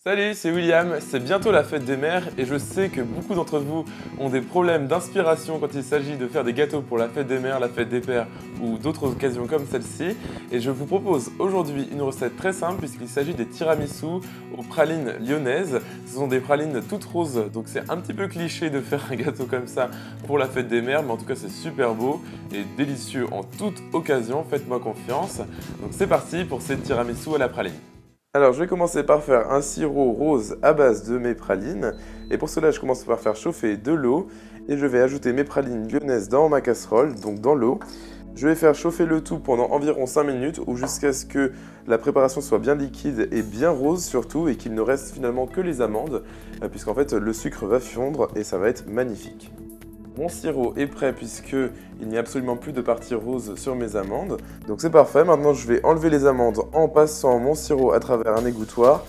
Salut, c'est William, c'est bientôt la fête des mères et je sais que beaucoup d'entre vous ont des problèmes d'inspiration quand il s'agit de faire des gâteaux pour la fête des mères, la fête des pères ou d'autres occasions comme celle-ci. Et je vous propose aujourd'hui une recette très simple puisqu'il s'agit des tiramisu aux pralines lyonnaises. Ce sont des pralines toutes roses, donc c'est un petit peu cliché de faire un gâteau comme ça pour la fête des mères, mais en tout cas c'est super beau et délicieux en toute occasion, faites-moi confiance. Donc c'est parti pour ces tiramisu à la praline. Alors je vais commencer par faire un sirop rose à base de mes pralines et pour cela je commence par faire chauffer de l'eau et je vais ajouter mes pralines lyonnaises dans ma casserole, donc dans l'eau. Je vais faire chauffer le tout pendant environ 5 minutes ou jusqu'à ce que la préparation soit bien liquide et bien rose surtout et qu'il ne reste finalement que les amandes puisqu'en fait le sucre va fondre et ça va être magnifique. Mon sirop est prêt puisqu'il n'y a absolument plus de partie rose sur mes amandes. Donc c'est parfait, maintenant je vais enlever les amandes en passant mon sirop à travers un égouttoir.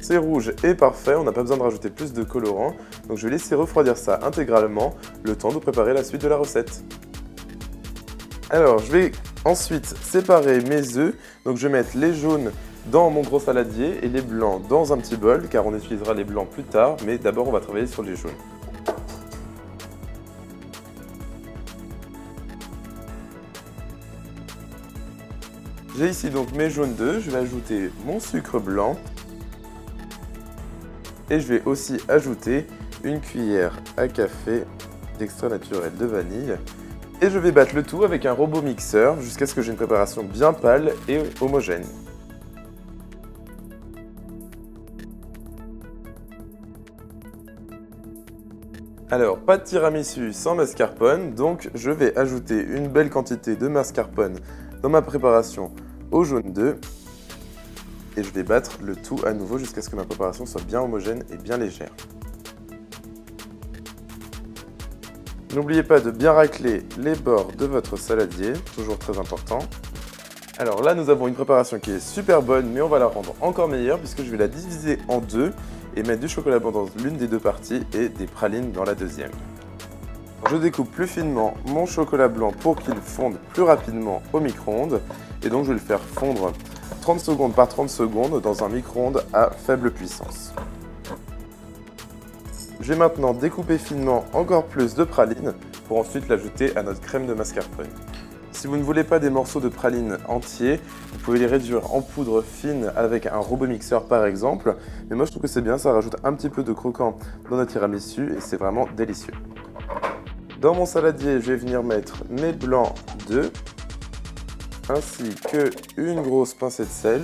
C'est rouge et parfait, on n'a pas besoin de rajouter plus de colorant. Donc je vais laisser refroidir ça intégralement, le temps de préparer la suite de la recette. Alors je vais ensuite séparer mes œufs, donc je vais mettre les jaunes dans mon gros saladier et les blancs dans un petit bol car on utilisera les blancs plus tard, mais d'abord on va travailler sur les jaunes. J'ai ici donc mes jaunes d'œufs, je vais ajouter mon sucre blanc et je vais aussi ajouter une cuillère à café d'extrait naturel de vanille. Et je vais battre le tout avec un robot mixeur jusqu'à ce que j'ai une préparation bien pâle et homogène. Alors, pas de tiramisu sans mascarpone, donc je vais ajouter une belle quantité de mascarpone dans ma préparation au jaune d'œuf. Et je vais battre le tout à nouveau jusqu'à ce que ma préparation soit bien homogène et bien légère. N'oubliez pas de bien racler les bords de votre saladier, toujours très important. Alors là, nous avons une préparation qui est super bonne, mais on va la rendre encore meilleure puisque je vais la diviser en deux et mettre du chocolat blanc dans l'une des deux parties et des pralines dans la deuxième. Je découpe plus finement mon chocolat blanc pour qu'il fonde plus rapidement au micro-ondes et donc je vais le faire fondre 30 secondes par 30 secondes dans un micro-ondes à faible puissance. Je vais maintenant découper finement encore plus de pralines pour ensuite l'ajouter à notre crème de mascarpone. Si vous ne voulez pas des morceaux de praline entiers, vous pouvez les réduire en poudre fine avec un robot mixeur par exemple. Mais moi je trouve que c'est bien, ça rajoute un petit peu de croquant dans notre tiramisu et c'est vraiment délicieux. Dans mon saladier, je vais venir mettre mes blancs d'œufs ainsi que une grosse pincée de sel.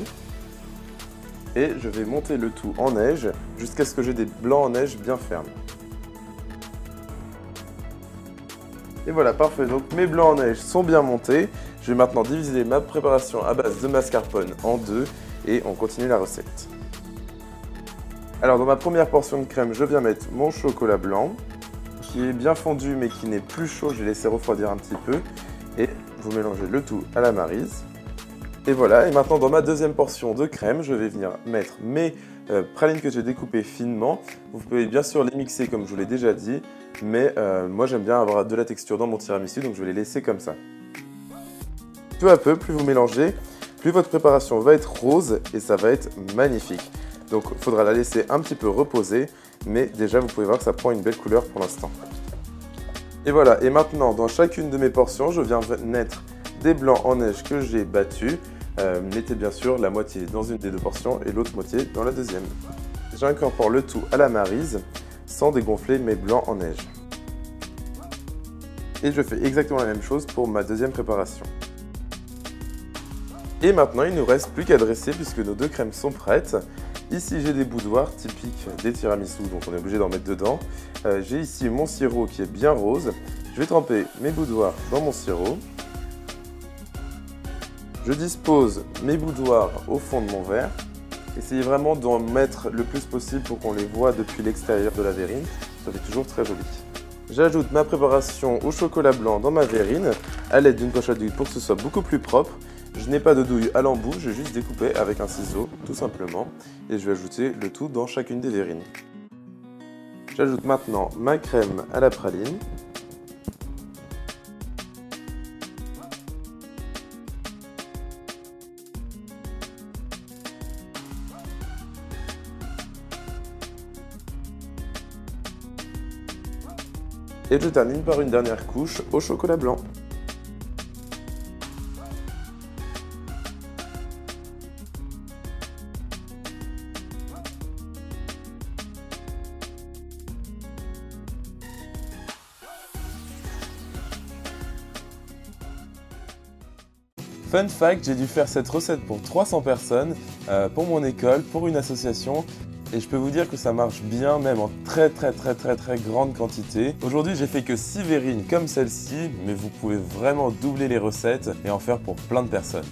Et je vais monter le tout en neige jusqu'à ce que j'ai des blancs en neige bien fermes. Et voilà, parfait, donc mes blancs en neige sont bien montés. Je vais maintenant diviser ma préparation à base de mascarpone en deux et on continue la recette. Alors dans ma première portion de crème, je viens mettre mon chocolat blanc qui est bien fondu mais qui n'est plus chaud, je vais laisser refroidir un petit peu et vous mélangez le tout à la maryse. Et voilà, et maintenant dans ma deuxième portion de crème, je vais venir mettre mes pralines que j'ai découpées finement. Vous pouvez bien sûr les mixer comme je vous l'ai déjà dit, mais moi j'aime bien avoir de la texture dans mon tiramisu, donc je vais les laisser comme ça. Peu à peu, plus vous mélangez, plus votre préparation va être rose et ça va être magnifique. Donc il faudra la laisser un petit peu reposer, mais déjà vous pouvez voir que ça prend une belle couleur pour l'instant. Et voilà, et maintenant dans chacune de mes portions, je viens mettre des blancs en neige que j'ai battus. Mettez bien sûr la moitié dans une des deux portions et l'autre moitié dans la deuxième. J'incorpore le tout à la maryse sans dégonfler mes blancs en neige. Et je fais exactement la même chose pour ma deuxième préparation. Et maintenant il ne nous reste plus qu'à dresser puisque nos deux crèmes sont prêtes. Ici j'ai des boudoirs typiques des tiramisu, donc on est obligé d'en mettre dedans. J'ai ici mon sirop qui est bien rose. Je vais tremper mes boudoirs dans mon sirop. Je dispose mes boudoirs au fond de mon verre. Essayez vraiment d'en mettre le plus possible pour qu'on les voit depuis l'extérieur de la verrine. Ça fait toujours très joli. J'ajoute ma préparation au chocolat blanc dans ma verrine à l'aide d'une poche à douille pour que ce soit beaucoup plus propre. Je n'ai pas de douille à l'embout, j'ai juste découpé avec un ciseau tout simplement. Et je vais ajouter le tout dans chacune des verrines. J'ajoute maintenant ma crème à la praline. Et je termine par une dernière couche au chocolat blanc. Fun fact, j'ai dû faire cette recette pour 300 personnes, pour mon école, pour une association. Et je peux vous dire que ça marche bien, même en très grande quantité. Aujourd'hui, j'ai fait que 6 verrines comme celle-ci, mais vous pouvez vraiment doubler les recettes et en faire pour plein de personnes.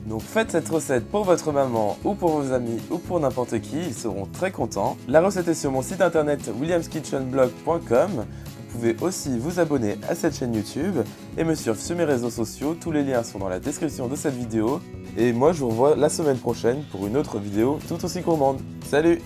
Donc faites cette recette pour votre maman ou pour vos amis ou pour n'importe qui, ils seront très contents. La recette est sur mon site internet williamskitchenblog.com. Vous pouvez aussi vous abonner à cette chaîne YouTube et me suivre sur mes réseaux sociaux. Tous les liens sont dans la description de cette vidéo. Et moi je vous revois la semaine prochaine pour une autre vidéo tout aussi gourmande. Salut!